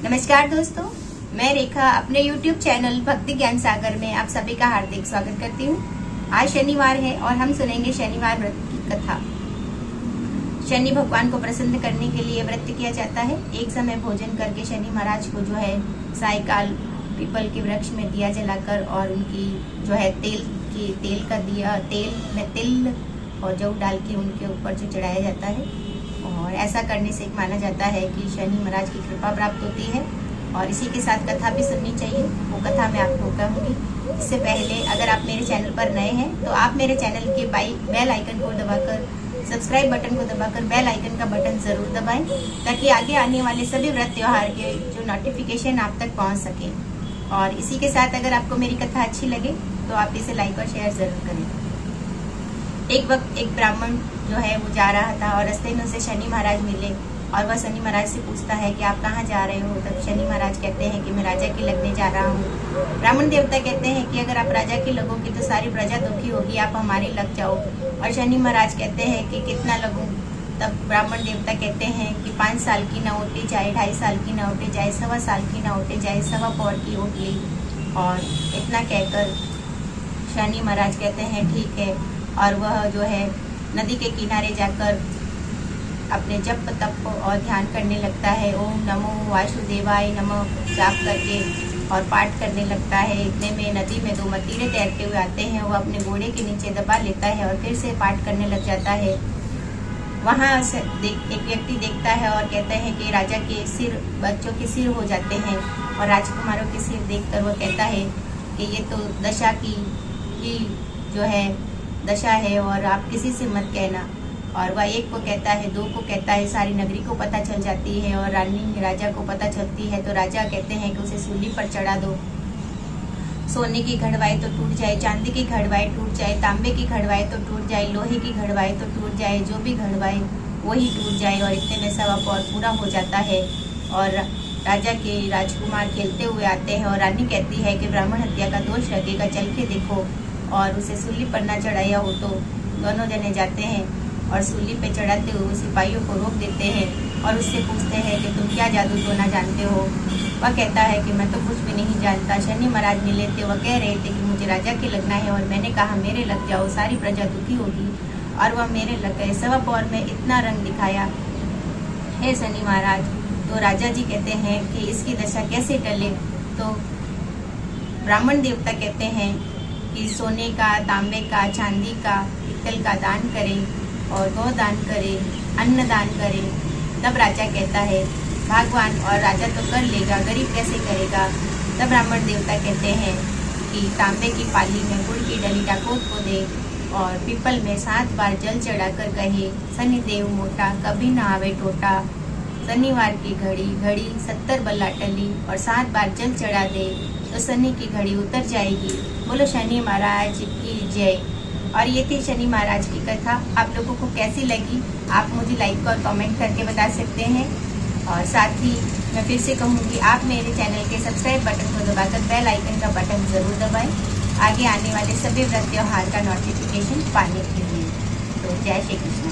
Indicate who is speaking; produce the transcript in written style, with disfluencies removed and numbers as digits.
Speaker 1: नमस्कार दोस्तों, मैं रेखा अपने YouTube चैनल भक्ति ज्ञान सागर में आप सभी का हार्दिक स्वागत करती हूँ। आज शनिवार है और हम सुनेंगे शनिवार व्रत की कथा। शनि भगवान को प्रसन्न करने के लिए व्रत किया जाता है। एक समय भोजन करके शनि महाराज को जो है सायकाल पीपल के वृक्ष में दिया जलाकर और उनकी जो है तेल का दिया, तेल में तिल और जौ डाल के उनके ऊपर जो चढ़ाया जाता है और ऐसा करने से माना जाता है कि शनि महाराज की कृपा प्राप्त होती है। और इसी के साथ कथा भी सुननी चाहिए, वो कथा मैं आपको कहूँगी। इससे पहले अगर आप मेरे चैनल पर नए हैं तो आप मेरे चैनल के बेल आइकन को दबाकर, सब्सक्राइब बटन को दबाकर बेल आइकन का बटन जरूर दबाएं, ताकि आगे आने वाले सभी व्रत त्योहार के जो नोटिफिकेशन आप तक पहुँच सके। और इसी के साथ अगर आपको मेरी कथा अच्छी लगे तो आप इसे लाइक और शेयर जरूर करें। एक वक्त एक ब्राह्मण जो है वो जा रहा था और रास्ते में उसे शनि महाराज मिले और वह शनि महाराज से पूछता है कि आप कहाँ जा रहे हो। तब शनि महाराज कहते हैं कि मैं राजा की लगने जा रहा हूँ। ब्राह्मण देवता कहते हैं कि अगर आप राजा की लगोगे तो सारी प्रजा दुखी होगी, आप हमारी लग जाओ। और शनि महाराज कहते हैं कि कितना लगूं। तब ब्राह्मण देवता कहते हैं कि 5 साल की न ओटी जाए, 2.5 साल की न ओटी जाए, 1.25 साल की न ओटी जाए, 1.25 पौर की ओट ली। और इतना कहकर शनि महाराज कहते हैं ठीक है। और वह जो है नदी के किनारे जाकर अपने जप तप और ध्यान करने लगता है। ओम नमो वासुदेवाय नमः जाप करके और पाठ करने लगता है। इतने में नदी में 2 मतीरे तैरते हुए आते हैं। वो अपने घोड़े के नीचे दबा लेता है और फिर से पाठ करने लग जाता है। वहाँ एक व्यक्ति देखता है और कहता है कि राजा के सिर, बच्चों के सिर हो जाते हैं। और राजकुमारों के सिर देखकर वह कहता है कि ये तो दशा की ही जो है दशा है और आप किसी से मत कहना। और वह एक को कहता है, 2 को कहता है, सारी नगरी को पता चल जाती है और रानी राजा को पता चलती है। तो राजा कहते हैं कि उसे सूली पर चढ़ा दो। सोने की घड़वाई तो टूट जाए, चांदी की घड़वाई टूट जाए, तांबे की घड़वाई तो टूट जाए, लोहे की घड़वाई तो टूट जाए, जो भी घड़वाई वही टूट जाए। और इतने में 1.25 पौर पूरा हो जाता है। और राजा के राजकुमार खेलते हुए आते हैं और रानी कहती है कि ब्राह्मण हत्या का दोष लगेगा, चल के देखो। और उसे सूली पर ना चढ़ाया हो तो दोनों जने जाते हैं और सूली पे चढ़ाते हुए सिपाहियों को रोक देते हैं और उससे पूछते हैं कि तुम क्या जादू टोना जानते हो। वह कहता है कि मैं तो कुछ भी नहीं जानता। शनि महाराज मिले थे, वह कह रहे थे कि मुझे राजा के लगना है और मैंने कहा मेरे लग जाओ, सारी प्रजा दुखी होगी। और वह मेरे लग गए। 1.25 पौर में इतना रंग दिखाया है शनि महाराज। तो राजा जी कहते हैं कि इसकी दशा कैसे टले। तो ब्राह्मण देवता कहते हैं कि सोने का, तांबे का, चांदी का, पित्तल का दान करें और गौ दान करें, अन्न दान करें। तब राजा कहता है भगवान और राजा तो कर लेगा, गरीब कैसे करेगा। तब ब्राह्मण देवता कहते हैं कि तांबे की पाली में गुड़ की डली डाकोत को दे और पीपल में 7 बार जल चढ़ाकर कहे शनिदेव मोटा कभी ना आवे टोटा। शनिवार की घड़ी 70 बल्ला टली और 7 बार जल चढ़ा दे तो शनि की घड़ी उतर जाएगी। बोलो शनि महाराज की जय। और ये थी शनि महाराज की कथा। आप लोगों को कैसी लगी आप मुझे लाइक और कमेंट करके बता सकते हैं। और साथ ही मैं फिर से कहूँगी, आप मेरे चैनल के सब्सक्राइब बटन को दबाकर बेल आइकन का बटन जरूर दबाएं, आगे आने वाले सभी व्रत त्योहार का नोटिफिकेशन पाने के लिए। तो जय श्री कृष्ण।